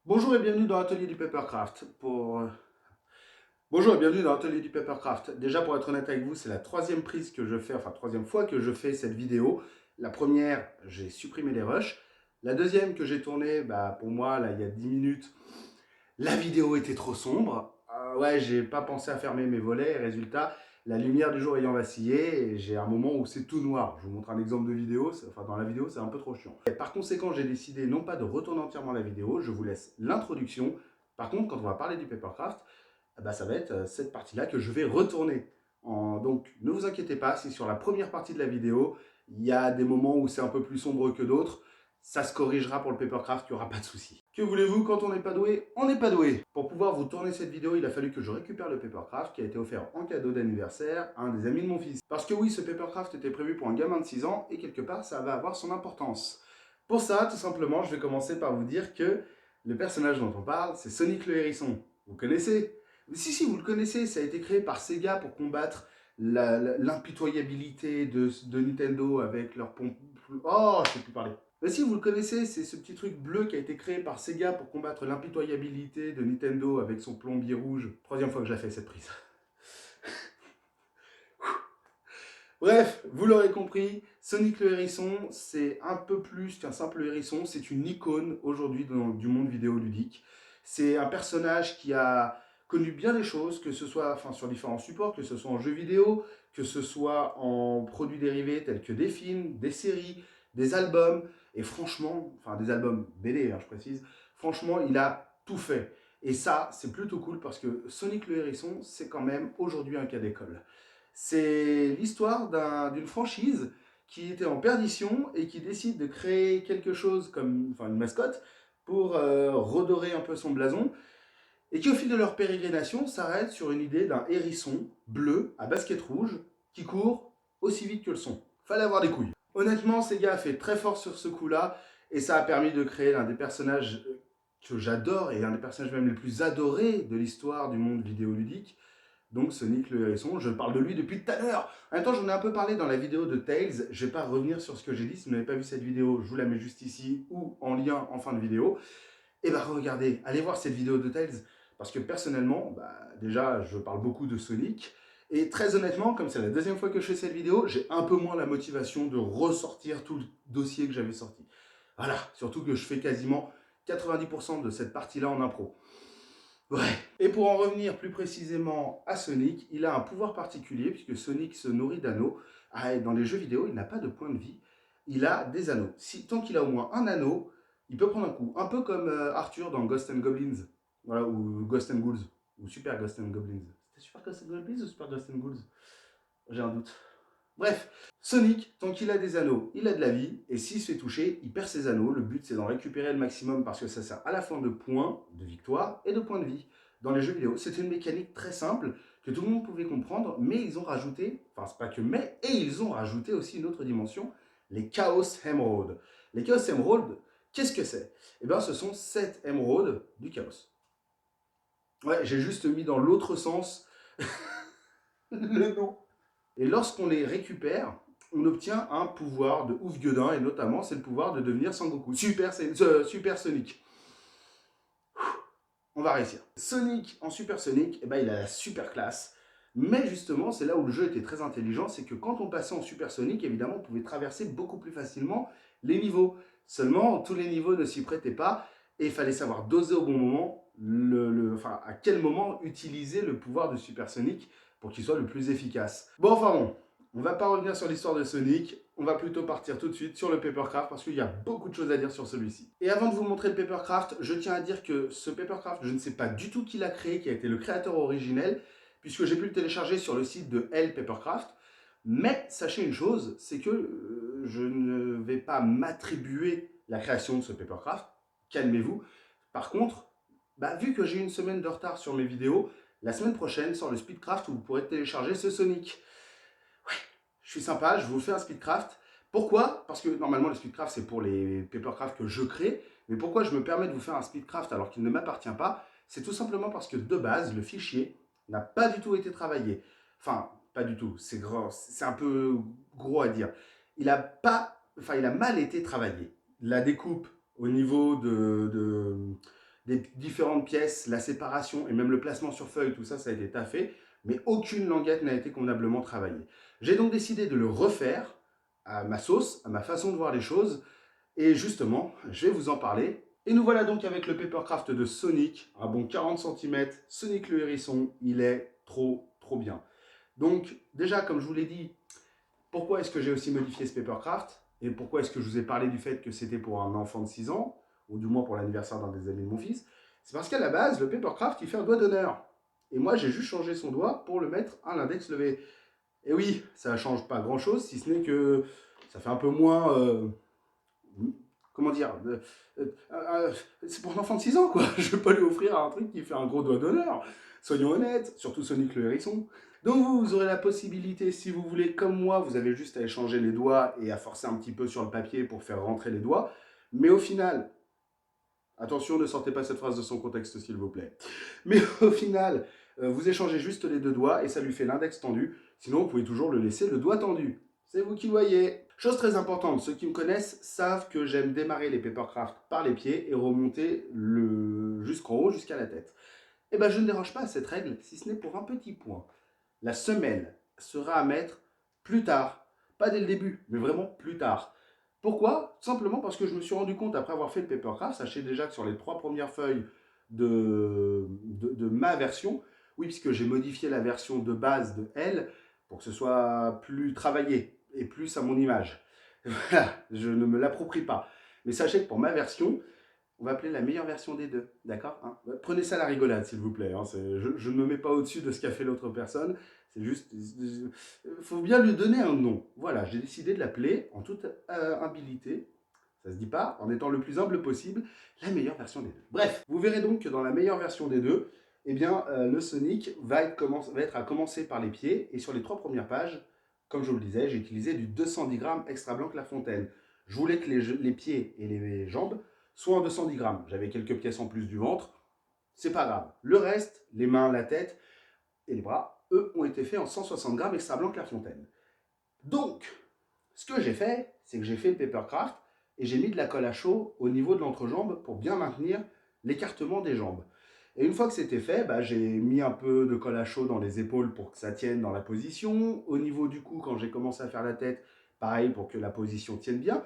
Bonjour et bienvenue dans l'atelier du Papercraft. Bonjour et bienvenue dans l'atelier du Papercraft. Déjà, pour être honnête avec vous, c'est la troisième prise que je fais, enfin troisième fois que je fais cette vidéo. La première, j'ai supprimé les rushs. La deuxième que j'ai tournée, pour moi, là, il y a 10 minutes, la vidéo était trop sombre. Ouais, j'ai pas pensé à fermer mes volets. Résultat, la lumière du jour ayant vacillé, j'ai un moment où c'est tout noir. Je vous montre un exemple de vidéo. Enfin, dans la vidéo, c'est un peu trop chiant. Et par conséquent, j'ai décidé non pas de retourner entièrement la vidéo. Je vous laisse l'introduction. Par contre, quand on va parler du papercraft, ça va être cette partie-là que je vais retourner. Donc, ne vous inquiétez pas, si sur la première partie de la vidéo, il y a des moments où c'est un peu plus sombre que d'autres, ça se corrigera pour le papercraft, il n'y aura pas de souci. Que voulez-vous, quand on n'est pas doué, on n'est pas doué. Pour pouvoir vous tourner cette vidéo, il a fallu que je récupère le papercraft qui a été offert en cadeau d'anniversaire à un des amis de mon fils. Parce que oui, ce papercraft était prévu pour un gamin de 6 ans et quelque part, ça va avoir son importance. Pour ça, tout simplement, je vais commencer par vous dire que le personnage dont on parle, c'est Sonic le Hérisson. Vous connaissez? Si, vous le connaissez, ça a été créé par Sega pour combattre l'impitoyabilité de Nintendo avec leur pompe. Oh, je ne sais plus parler. Si, vous le connaissez, c'est ce petit truc bleu qui a été créé par Sega pour combattre l'impitoyabilité de Nintendo avec son plombier rouge. Troisième fois que je la fais cette prise. Bref, vous l'aurez compris, Sonic le Hérisson, c'est un peu plus qu'un simple hérisson, c'est une icône aujourd'hui du monde vidéoludique. C'est un personnage qui a connu bien des choses, que ce soit sur différents supports, que ce soit en jeux vidéo, que ce soit en produits dérivés tels que des films, des séries, des albums, et franchement, des albums BD, je précise, franchement, il a tout fait. Et ça, c'est plutôt cool parce que Sonic le Hérisson, c'est quand même aujourd'hui un cas d'école. C'est l'histoire d'une franchise qui était en perdition et qui décide de créer quelque chose comme une mascotte pour redorer un peu son blason et qui au fil de leur pérégrination s'arrête sur une idée d'un hérisson bleu à basket rouge qui court aussi vite que le son. Fallait avoir des couilles. Honnêtement, Sega a fait très fort sur ce coup-là et ça a permis de créer l'un des personnages que j'adore et un des personnages même les plus adorés de l'histoire du monde vidéoludique. Donc Sonic le Hérisson, je parle de lui depuis tout à l'heure. En même temps, j'en ai un peu parlé dans la vidéo de Tails. Je ne vais pas revenir sur ce que j'ai dit. Si vous n'avez pas vu cette vidéo, je vous la mets juste ici ou en lien en fin de vidéo. Et regardez, allez voir cette vidéo de Tails. Parce que personnellement, déjà, je parle beaucoup de Sonic. Et très honnêtement, comme c'est la deuxième fois que je fais cette vidéo, j'ai un peu moins la motivation de ressortir tout le dossier que j'avais sorti. Voilà, surtout que je fais quasiment 90% de cette partie-là en impro. Ouais. Et pour en revenir plus précisément à Sonic, il a un pouvoir particulier puisque Sonic se nourrit d'anneaux. Dans les jeux vidéo, il n'a pas de point de vie, il a des anneaux. Tant qu'il a au moins un anneau, il peut prendre un coup. Un peu comme Arthur dans Ghost and Goblins, voilà, ou Ghost and Ghouls, ou Super Ghost and Goblins. C'était Super Ghost and Goblins ou Super Ghost and Ghouls? J'ai un doute. Bref, Sonic, tant qu'il a des anneaux, il a de la vie, et s'il se fait toucher, il perd ses anneaux. Le but, c'est d'en récupérer le maximum parce que ça sert à la fois de points de victoire et de points de vie dans les jeux vidéo. C'est une mécanique très simple que tout le monde pouvait comprendre, mais ils ont rajouté, c'est pas que mais, et ils ont rajouté aussi une autre dimension, les Chaos Emeralds. Les Chaos Emeralds, qu'est-ce que c'est? Eh bien, ce sont 7 émeraudes du chaos. Ouais, j'ai juste mis dans l'autre sens le nom. Et lorsqu'on les récupère, on obtient un pouvoir de ouf gueudin, et notamment c'est le pouvoir de devenir Sangoku. Super Sonic. On va réussir. Sonic en Super Sonic, il a la super classe. Mais justement, c'est là où le jeu était très intelligent, c'est que quand on passait en Super Sonic, évidemment, on pouvait traverser beaucoup plus facilement les niveaux. Seulement, tous les niveaux ne s'y prêtaient pas, et il fallait savoir doser au bon moment, à quel moment utiliser le pouvoir de Super Sonic pour qu'il soit le plus efficace. Bon, on ne va pas revenir sur l'histoire de Sonic, on va plutôt partir tout de suite sur le Papercraft parce qu'il y a beaucoup de choses à dire sur celui-ci. Et avant de vous montrer le Papercraft, je tiens à dire que ce Papercraft, je ne sais pas du tout qui l'a créé, qui a été le créateur originel, puisque j'ai pu le télécharger sur le site de L Papercraft. Mais sachez une chose, c'est que je ne vais pas m'attribuer la création de ce Papercraft. Calmez-vous. Par contre, vu que j'ai une semaine de retard sur mes vidéos, la semaine prochaine sort le Speedcraft où vous pourrez télécharger ce Sonic. Ouais, je suis sympa, je vous fais un Speedcraft. Pourquoi? Parce que normalement le Speedcraft c'est pour les Papercraft que je crée. Mais pourquoi je me permets de vous faire un Speedcraft alors qu'il ne m'appartient pas? C'est tout simplement parce que de base, le fichier n'a pas du tout été travaillé. Enfin, pas du tout, c'est un peu gros à dire. Il a pas, il a mal été travaillé. La découpe au niveau des différentes pièces, la séparation et même le placement sur feuille, tout ça, ça a été taffé, mais aucune languette n'a été convenablement travaillée. J'ai donc décidé de le refaire à ma sauce, à ma façon de voir les choses, et justement, je vais vous en parler. Et nous voilà donc avec le Papercraft de Sonic, un bon 40 cm, Sonic le hérisson, il est trop bien. Donc déjà, comme je vous l'ai dit, pourquoi est-ce que j'ai aussi modifié ce Papercraft? Et pourquoi est-ce que je vous ai parlé du fait que c'était pour un enfant de 6 ans, ou du moins pour l'anniversaire d'un des amis de mon fils? C'est parce qu'à la base, le Papercraft, il fait un doigt d'honneur. Et moi, j'ai juste changé son doigt pour le mettre à l'index levé. Et oui, ça ne change pas grand-chose, si ce n'est que ça fait un peu moins... comment dire c'est pour un enfant de 6 ans, quoi. Je ne vais pas lui offrir un truc qui fait un gros doigt d'honneur. Soyons honnêtes, surtout Sonic le hérisson. Donc vous aurez la possibilité, si vous voulez, comme moi, vous avez juste à échanger les doigts et à forcer un petit peu sur le papier pour faire rentrer les doigts. Mais au final, attention, ne sortez pas cette phrase de son contexte, s'il vous plaît. Mais au final, vous échangez juste les deux doigts et ça lui fait l'index tendu. Sinon, vous pouvez toujours le laisser le doigt tendu. C'est vous qui voyez. Chose très importante, ceux qui me connaissent savent que j'aime démarrer les Papercraft par les pieds et remonter jusqu'en haut, jusqu'à la tête. Eh bien, je ne déroge pas à cette règle, si ce n'est pour un petit point. La semelle sera à mettre plus tard. Pas dès le début, mais vraiment plus tard. Pourquoi? Simplement parce que je me suis rendu compte, après avoir fait le Papercraft, sachez déjà que sur les 3 premières feuilles de ma version, oui, puisque j'ai modifié la version de base de L pour que ce soit plus travaillé et plus à mon image. Voilà, je ne me l'approprie pas. Mais sachez que pour ma version, on va appeler la meilleure version des deux, d'accord, hein? Prenez ça à la rigolade, s'il vous plaît. Hein, je ne me mets pas au-dessus de ce qu'a fait l'autre personne. C'est juste... Il faut bien lui donner un nom. Voilà, j'ai décidé de l'appeler, en toute humilité, ça se dit pas, en étant le plus humble possible, la meilleure version des deux. Bref, vous verrez donc que dans la meilleure version des deux, eh bien, le Sonic va être à commencer par les pieds, et sur les 3 premières pages, comme je vous le disais, j'ai utilisé du 210 grammes extra blanc La Fontaine. Je voulais que les pieds et les jambes soit en 210 grammes. J'avais quelques pièces en plus du ventre, c'est pas grave. Le reste, les mains, la tête et les bras, eux, ont été faits en 160 grammes extra blanc Clairefontaine. Donc, ce que j'ai fait, c'est que j'ai fait le Papercraft et j'ai mis de la colle à chaud au niveau de l'entrejambe pour bien maintenir l'écartement des jambes. Et une fois que c'était fait, j'ai mis un peu de colle à chaud dans les épaules pour que ça tienne dans la position. Au niveau du cou, quand j'ai commencé à faire la tête, pareil pour que la position tienne bien.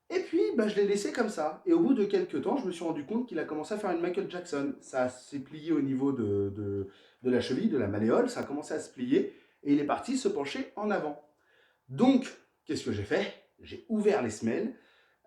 Et puis, je l'ai laissé comme ça. Et au bout de quelques temps, je me suis rendu compte qu'il a commencé à faire une Michael Jackson. Ça s'est plié au niveau de la cheville, de la malléole. Ça a commencé à se plier. Et il est parti se pencher en avant. Donc, qu'est-ce que j'ai fait? J'ai ouvert les semelles.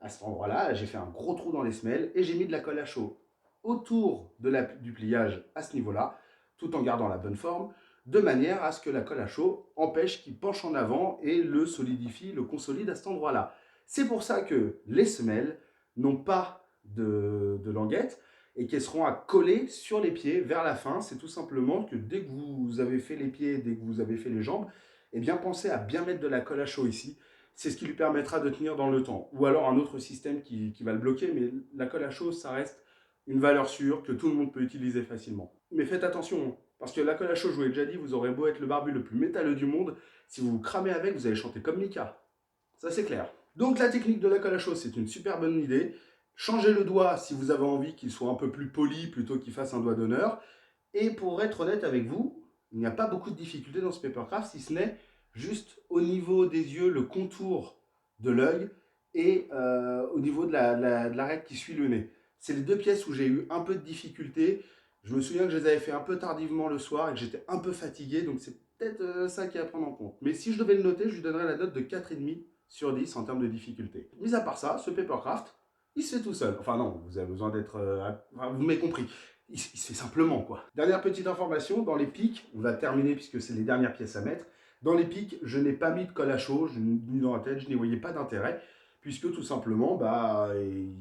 À cet endroit-là, j'ai fait un gros trou dans les semelles. Et j'ai mis de la colle à chaud autour du pliage à ce niveau-là, tout en gardant la bonne forme, de manière à ce que la colle à chaud empêche qu'il penche en avant et le solidifie, le consolide à cet endroit-là. C'est pour ça que les semelles n'ont pas de languette et qu'elles seront à coller sur les pieds vers la fin. C'est tout simplement que dès que vous avez fait les pieds, dès que vous avez fait les jambes, eh bien pensez à bien mettre de la colle à chaud ici. C'est ce qui lui permettra de tenir dans le temps. Ou alors un autre système qui va le bloquer, mais la colle à chaud, ça reste une valeur sûre que tout le monde peut utiliser facilement. Mais faites attention, parce que la colle à chaud, je vous l'ai déjà dit, vous aurez beau être le barbu le plus métalleux du monde, si vous vous cramez avec, vous allez chanter comme Mika. Ça c'est clair. Donc la technique de la colle à chaud, c'est une super bonne idée. Changez le doigt si vous avez envie qu'il soit un peu plus poli plutôt qu'il fasse un doigt d'honneur. Et pour être honnête avec vous, il n'y a pas beaucoup de difficultés dans ce Papercraft, si ce n'est juste au niveau des yeux, le contour de l'œil et au niveau de l'arête qui suit le nez. C'est les 2 pièces où j'ai eu un peu de difficulté. Je me souviens que je les avais fait un peu tardivement le soir et que j'étais un peu fatigué, donc c'est peut-être ça qui est à prendre en compte. Mais si je devais le noter, je lui donnerais la note de 4,5 sur 10 en termes de difficulté. Mis à part ça, ce Papercraft, il se fait tout seul. Enfin non, vous avez besoin d'être... vous m'avez compris. Il se fait simplement, quoi. Dernière petite information, dans les pics, on va terminer puisque c'est les dernières pièces à mettre. Dans les pics, je n'ai pas mis de colle à chaud, ni dans la tête, je n'y voyais pas d'intérêt, puisque tout simplement, il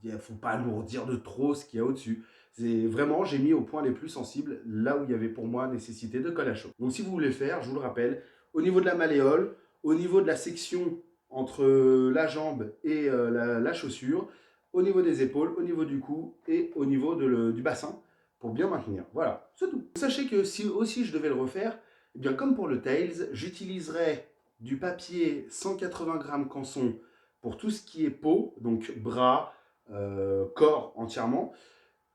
ne faut pas alourdir de trop ce qu'il y a au-dessus. C'est vraiment, j'ai mis au point les plus sensibles, là où il y avait pour moi nécessité de colle à chaud. Donc si vous voulez faire, je vous le rappelle, au niveau de la malléole, au niveau de la section entre la jambe et la chaussure, au niveau des épaules, au niveau du cou et au niveau du bassin, pour bien maintenir. Voilà, c'est tout. Sachez que si aussi je devais le refaire, eh bien comme pour le Tails, j'utiliserai du papier 180 grammes Canson pour tout ce qui est peau, donc bras, corps entièrement.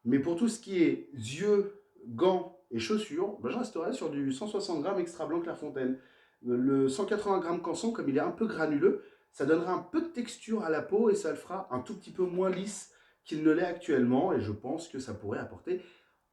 Mais pour tout ce qui est yeux, gants et chaussures, ben, je resterai sur du 160 grammes extra blanc Clairefontaine. Le 180 grammes Canson, comme il est un peu granuleux, ça donnera un peu de texture à la peau et ça le fera un tout petit peu moins lisse qu'il ne l'est actuellement. Et je pense que ça pourrait apporter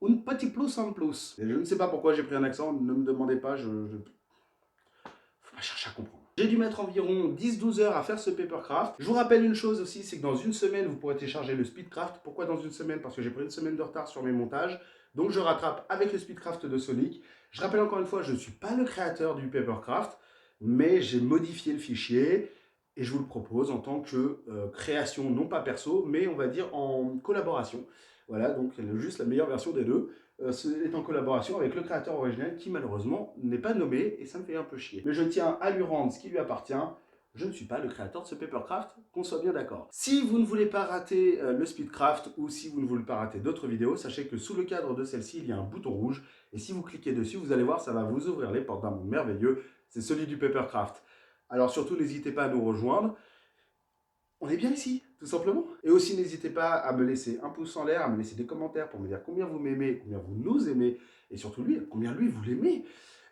un petit plus en plus. Et je ne sais pas pourquoi j'ai pris un accent, ne me demandez pas, faut pas chercher à comprendre. J'ai dû mettre environ 10-12 heures à faire ce papercraft. Je vous rappelle une chose aussi, c'est que dans une semaine, vous pourrez télécharger le Speedcraft. Pourquoi dans une semaine? Parce que j'ai pris une semaine de retard sur mes montages. Donc je rattrape avec le Speedcraft de Sonic. Je rappelle encore une fois, je ne suis pas le créateur du papercraft, mais j'ai modifié le fichier et je vous le propose en tant que création, non pas perso, mais on va dire en collaboration. Voilà, donc juste la meilleure version des deux est en collaboration avec le créateur originel qui malheureusement n'est pas nommé et ça me fait un peu chier. Mais je tiens à lui rendre ce qui lui appartient. Je ne suis pas le créateur de ce papercraft, qu'on soit bien d'accord. Si vous ne voulez pas rater le speedcraft ou si vous ne voulez pas rater d'autres vidéos, sachez que sous le cadre de celle-ci, il y a un bouton rouge et si vous cliquez dessus, vous allez voir, ça va vous ouvrir les portes d'un monde merveilleux. C'est celui du papercraft. Alors surtout, n'hésitez pas à nous rejoindre. On est bien ici, tout simplement. Et aussi, n'hésitez pas à me laisser un pouce en l'air, à me laisser des commentaires pour me dire combien vous m'aimez, combien vous nous aimez, et surtout lui, combien lui vous l'aimez,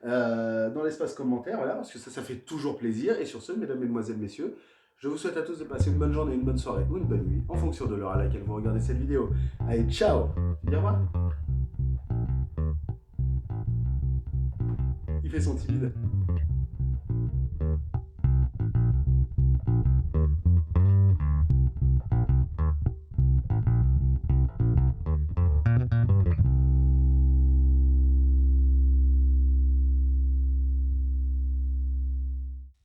dans l'espace commentaire, voilà, parce que ça fait toujours plaisir. Et sur ce, mesdames, mesdemoiselles, messieurs, je vous souhaite à tous de passer une bonne journée, une bonne soirée ou une bonne nuit, en fonction de l'heure à laquelle vous regardez cette vidéo. Allez, ciao. Tu dis au revoir? Il fait son timide.